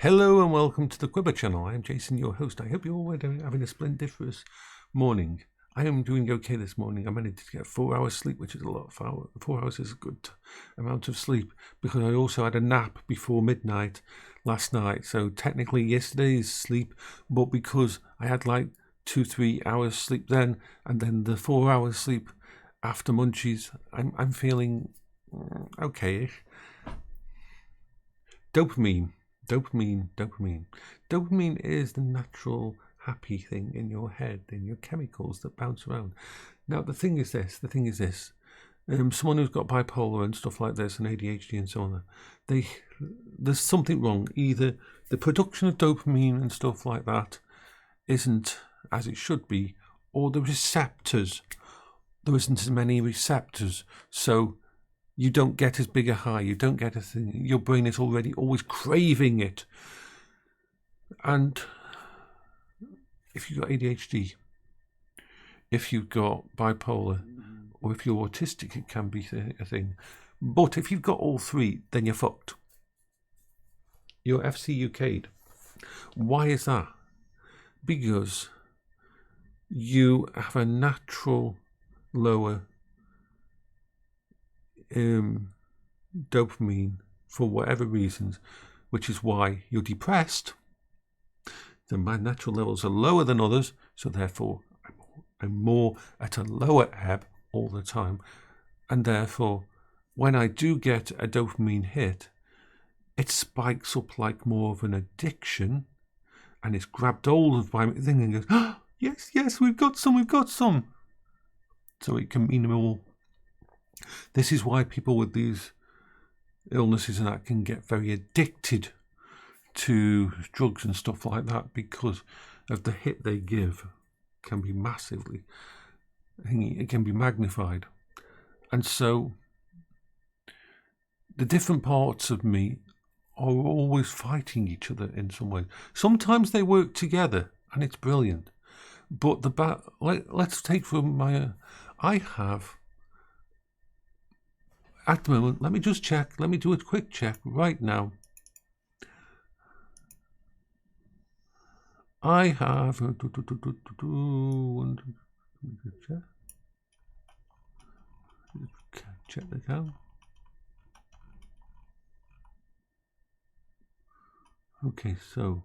Hello and welcome to the Quiver channel. I am Jason, your host. I hope you're all having a splendiferous morning. I am doing okay this morning. I managed to get 4 hours sleep, which is a lot. 4 hours is a good amount of sleep because I also had a nap before midnight last night. So technically yesterday's sleep, but because I had like 2-3 hours sleep then, and then the 4 hours sleep after munchies, I'm feeling okay-ish. Dopamine is the natural happy thing in your head, in your chemicals that bounce around. Now the thing is this, someone who's got bipolar and stuff like this and ADHD and so on, there's something wrong. Either the production of dopamine and stuff like that isn't as it should be, or the receptors, there isn't as many receptors, so you don't get as big a high, you don't get a thing, your brain is already always craving it. And if you've got ADHD, if you've got bipolar, or if you're autistic, it can be a thing. But if you've got all three, then you're fucked. You're FCUK'd. Why is that? Because you have a natural lower dopamine for whatever reasons, which is why you're depressed. So my natural levels are lower than others, so therefore I'm more at a lower ebb all the time, and therefore when I do get a dopamine hit, it spikes up like more of an addiction, and it's grabbed hold of my thing and goes, oh, yes, we've got some. So it can mean more. This is why people with these illnesses and that can get very addicted to drugs and stuff like that, because of the hit they give can be massively, it can be magnified. And so the different parts of me are always fighting each other in some way. Sometimes they work together and it's brilliant. But let's take from I have, at the moment, let me just check. Let me do a quick check right now. I have check the count. Okay, so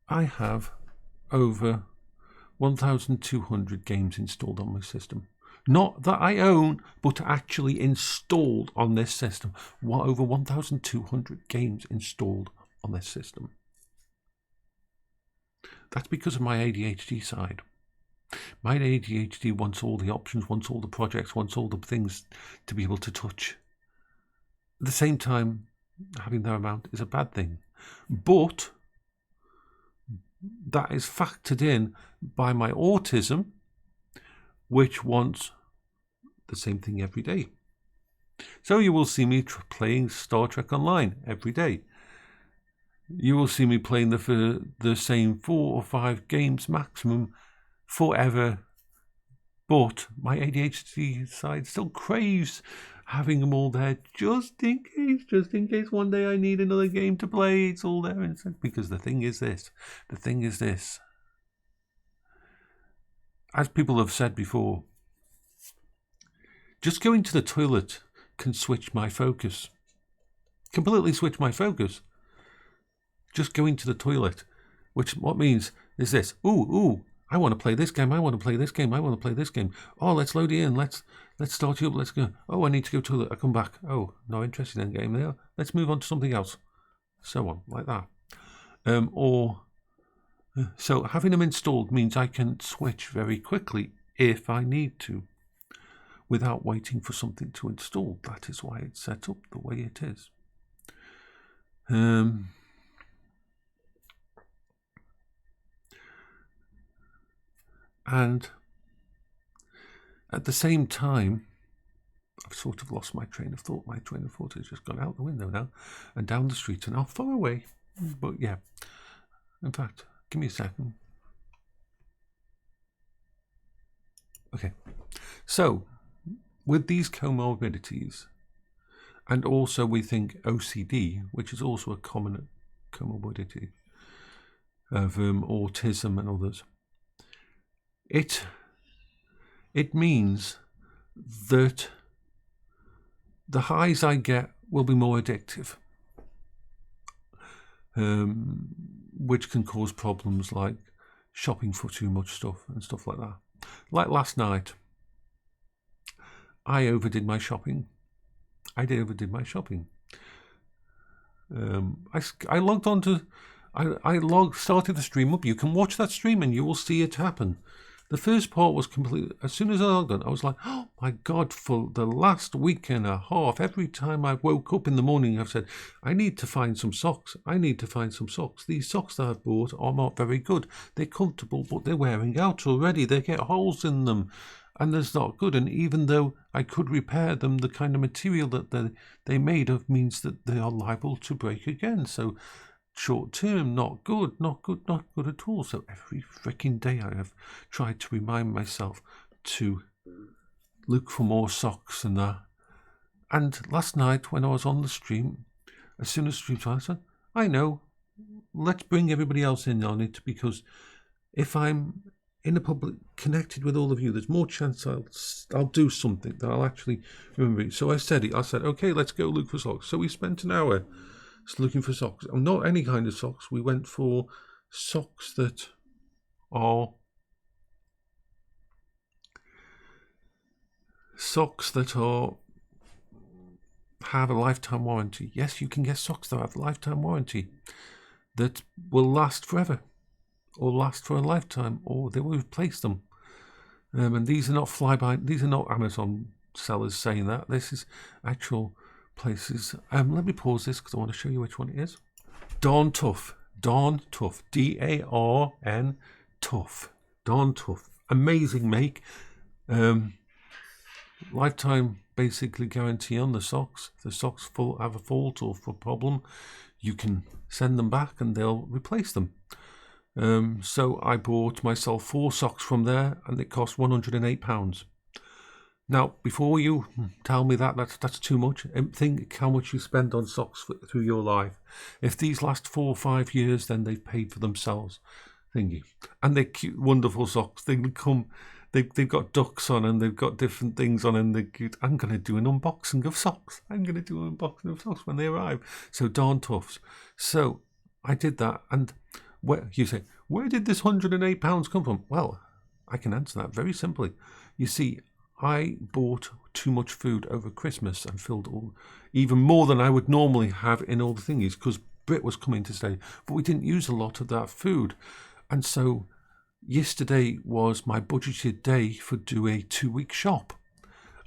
I have over 1,200 games installed on my system. Not that I own, but actually installed on this system. Over 1,200 games installed on this system. That's because of my ADHD side. My ADHD wants all the options, wants all the projects, wants all the things to be able to touch. At the same time, having that amount is a bad thing. But that is factored in by my autism, which wants the same thing every day. So you will see me playing Star Trek Online every day. You will see me playing the same 4 or 5 games maximum forever. But my ADHD side still craves having them all there just in case one day I need another game to play. It's all there inside. Because the thing is this. As people have said before, just going to the toilet can switch my focus. Completely switch my focus. Just going to the toilet. What means is this. Ooh, I want to play this game. I want to play this game. Oh, let's load it in. Let's start you up. Let's go. Oh, I need to go to the toilet. I come back. Oh, not interested in the game there. Let's move on to something else. So on, like that. So having them installed means I can switch very quickly if I need to, without waiting for something to install. That is why it's set up the way it is. And at the same time, I've sort of lost my train of thought. My train of thought has just gone out the window now and down the street and now far away. But yeah, in fact, give me a second. Okay, so with these comorbidities And also we think OCD, which is also a common comorbidity of autism and others. It means that the highs I get will be more addictive, which can cause problems like shopping for too much stuff and stuff like that. Like last night, I overdid my shopping. I logged on to, started the stream up. You can watch that stream and you will see it happen. The first part was completely, as soon as I logged on, I was like, oh my God, for the last week and a half, every time I woke up in the morning, I've said, I need to find some socks. These socks that I've bought are not very good. They're comfortable, but they're wearing out already. They get holes in them and that's not good. And even though I could repair them, the kind of material that they made of means that they are liable to break again. So short term, not good at all. So every freaking day I have tried to remind myself to look for more socks and that. And last night when I was on the stream, as soon as the stream started, I said, I know, let's bring everybody else in on it, because if I'm in the public connected with all of you, there's more chance I'll do something that I'll actually remember it. So I said, okay, let's go look for socks. So we spent an hour looking for socks. And not any kind of socks. We went for socks that have a lifetime warranty. Yes, you can get socks that have a lifetime warranty that will last forever, or last for a lifetime, or they will replace them. And these are not these are not Amazon sellers saying that. This is actual places. Let me pause this because I want to show you which one it is. Darn Tough. Darn Tough. DARN Tough. Darn Tough. Amazing make. Lifetime basically guarantee on the socks. If the socks have a fault or for a problem, you can send them back and they'll replace them. So I bought myself 4 socks from there and it cost £108. Now, before you tell me that's too much, think how much you spend on socks through your life. If these last 4 or 5 years, then they've paid for themselves. Thingy. And they're cute, wonderful socks. They've got ducks on and they've got different things on and they're cute. I'm going to do an unboxing of socks. When they arrive. So darn toughs. So I did that. And where did this £108 come from? Well, I can answer that very simply. You see, I bought too much food over Christmas and filled even more than I would normally have in all the thingies, because Brit was coming to stay, but we didn't use a lot of that food. And so yesterday was my budgeted day for do a 2-week shop.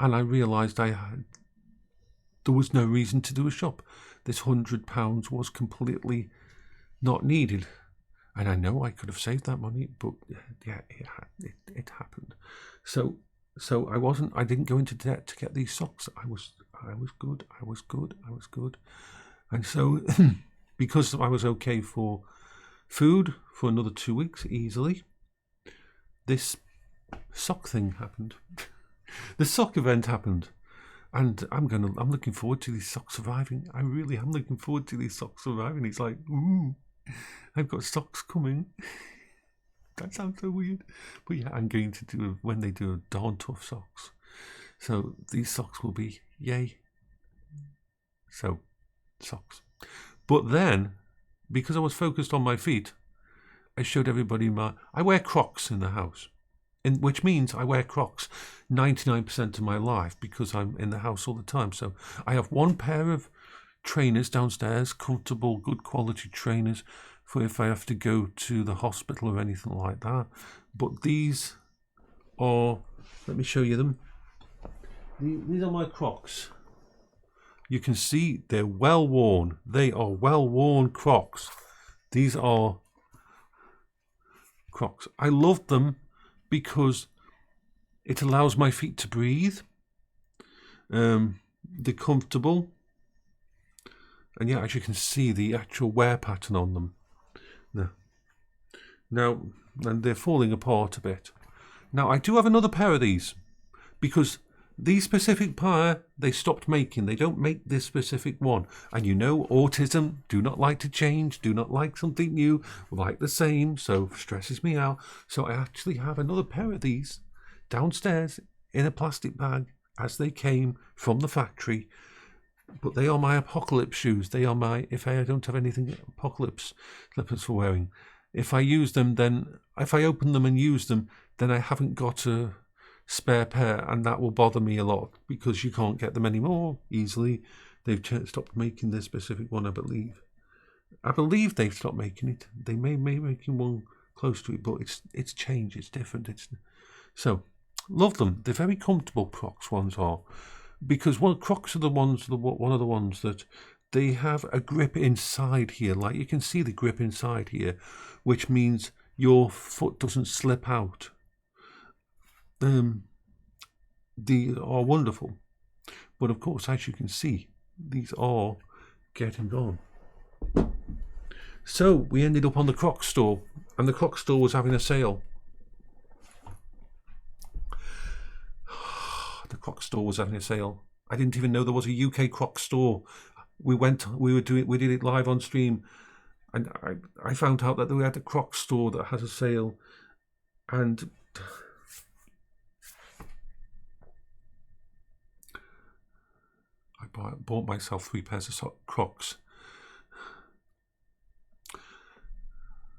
And I realised there was no reason to do a shop. This £100 was completely not needed. And I know I could have saved that money, but yeah, it happened. So I didn't go into debt to get these socks. I was good. And so because I was okay for food for another 2 weeks easily, this sock thing happened. The sock event happened. And I'm looking forward to these socks arriving. I really am looking forward to these socks arriving. It's like, ooh, I've got socks coming. That sounds so weird. But yeah, I'm going to do when they do darn tough socks. So these socks will be yay. So socks. But then, because I was focused on my feet, I showed everybody I wear crocs in the house. Which means I wear crocs 99% of my life because I'm in the house all the time. So I have one pair of trainers downstairs, comfortable, good quality trainers for if I have to go to the hospital or anything like that. But these are, let me show you them. These are my crocs. You can see they're well worn. They are well worn crocs. These are crocs. I love them because it allows my feet to breathe. They're comfortable. And yeah, as you can see, the actual wear pattern on them. Now, and they're falling apart a bit. Now, I do have another pair of these because these specific pair, they stopped making. They don't make this specific one. And you know, autism, do not like to change, do not like something new, like the same, so stresses me out. So I actually have another pair of these downstairs in a plastic bag as they came from the factory. But they are my apocalypse shoes. They are my, if I don't have anything apocalypse slippers for wearing. If I use them, then, if I open them and use them, then I haven't got a spare pair, and that will bother me a lot because you can't get them anymore easily. They've stopped making this specific one, I believe. I believe they've stopped making it. They may be making one close to it, but it's changed. It's different. So love them. They're very comfortable. Crocs ones are, because Crocs are one of the ones that they have a grip inside here. Like you can see the grip inside here, which means your foot doesn't slip out. These are wonderful, but of course, as you can see, these are getting gone. So we ended up on the Crocs store, and the Crocs store was having a sale. The Crocs store was having a sale. I didn't even know there was a UK Crocs store. We did it live on stream, and I found out that we had a Crocs store that has a sale, and I bought myself 3 pairs of Crocs.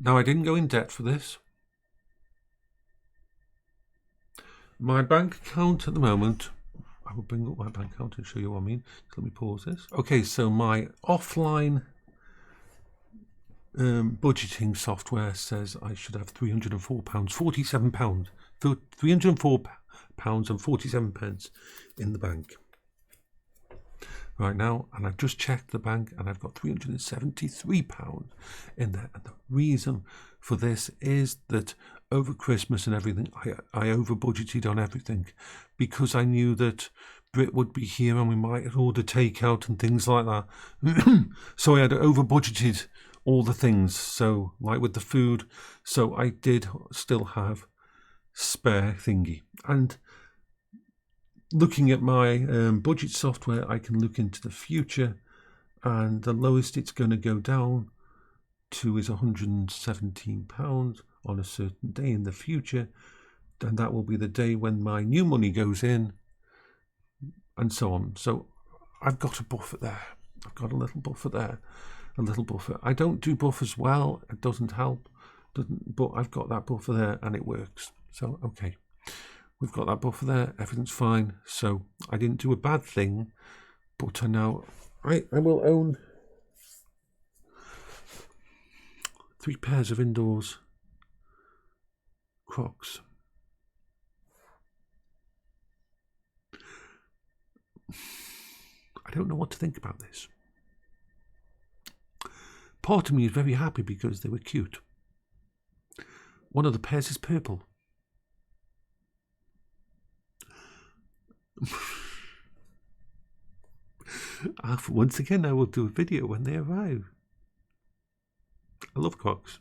Now, I didn't go in debt for this. My bank account at the moment, I will bring up my bank account and show you what I mean. So let me pause this. Okay, so my offline budgeting software says I should have £304.47, £304.47 in the bank right now, and I've just checked the bank and I've got £373 in there. And the reason for this is that over Christmas and everything, I over budgeted on everything, because I knew that Brit would be here and we might order takeout and things like that. So I had over budgeted all the things, so like with the food, so I did still have spare thingy. And looking at my budget software, I can look into the future, and the lowest it's going to go down to is £117 on a certain day in the future, and that will be the day when my new money goes in, and so on. So I've got a buffer there. I've got a little buffer there, a little buffer. I don't do buffers well. It doesn't help, but I've got that buffer there, and it works. So okay. We've got that buffer there, everything's fine. So I didn't do a bad thing, but I will own 3 pairs of indoors Crocs. I don't know what to think about this. Part of me is very happy because they were cute. One of the pairs is purple. Once again, I will do a video when they arrive. I love Crocs.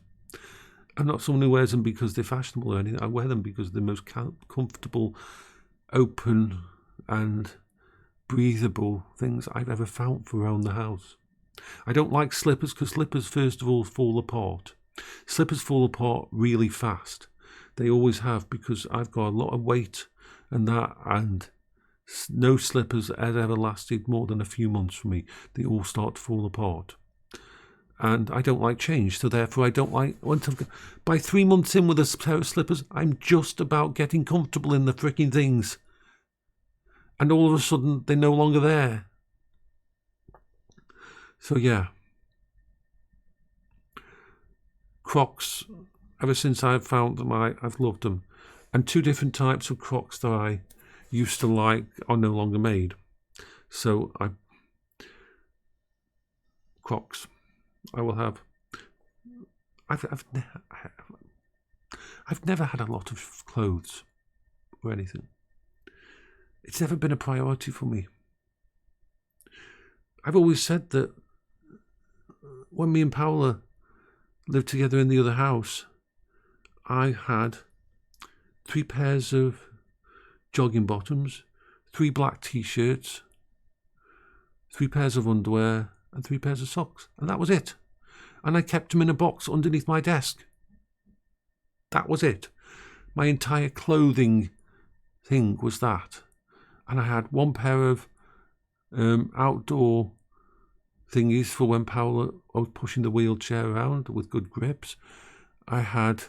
I'm not someone who wears them because they're fashionable or anything. I wear them because they're the most comfortable, open and breathable things I've ever found for around the house. I don't like slippers because slippers, first of all, fall apart. Slippers fall apart really fast. They always have, because I've got a lot of weight and that, and no slippers has ever lasted more than a few months for me. They all start to fall apart. And I don't like change, so therefore I don't like... By 3 months in with a pair of slippers, I'm just about getting comfortable in the freaking things. And all of a sudden, they're no longer there. So yeah. Crocs, ever since I've found them, I've loved them. And 2 different types of Crocs that I used to like are no longer made. So Crocs I will have. I've never had a lot of clothes or anything. It's never been a priority for me. I've always said that when me and Paola lived together in the other house, I had 3 pairs of jogging bottoms, 3 black t-shirts, 3 pairs of underwear, and 3 pairs of socks. And that was it. And I kept them in a box underneath my desk. That was it. My entire clothing thing was that. And I had 1 pair of outdoor thingies for when Paola, I was pushing the wheelchair around with good grips. I had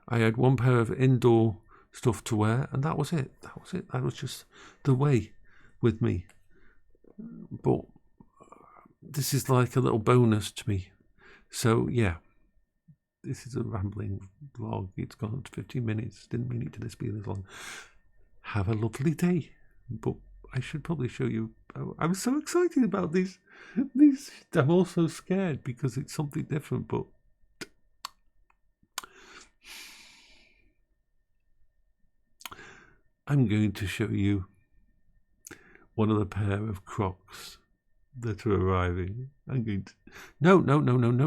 1 pair of indoor stuff to wear, and that was it. That was it. That was just the way with me. But this is like a little bonus to me. So yeah, this is a rambling vlog. It's gone up to 15 minutes. Didn't mean it to be this long. Have a lovely day. But I should probably show you. I'm so excited about these. I'm also scared because it's something different. But I'm going to show you one of the pair of crocs that are arriving. I'm going to... No.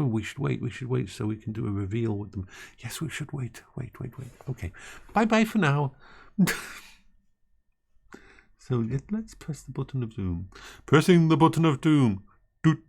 We should wait so we can do a reveal with them. Yes, we should wait. Okay. Bye for now. So let's press the button of doom. Pressing the button of doom. Do.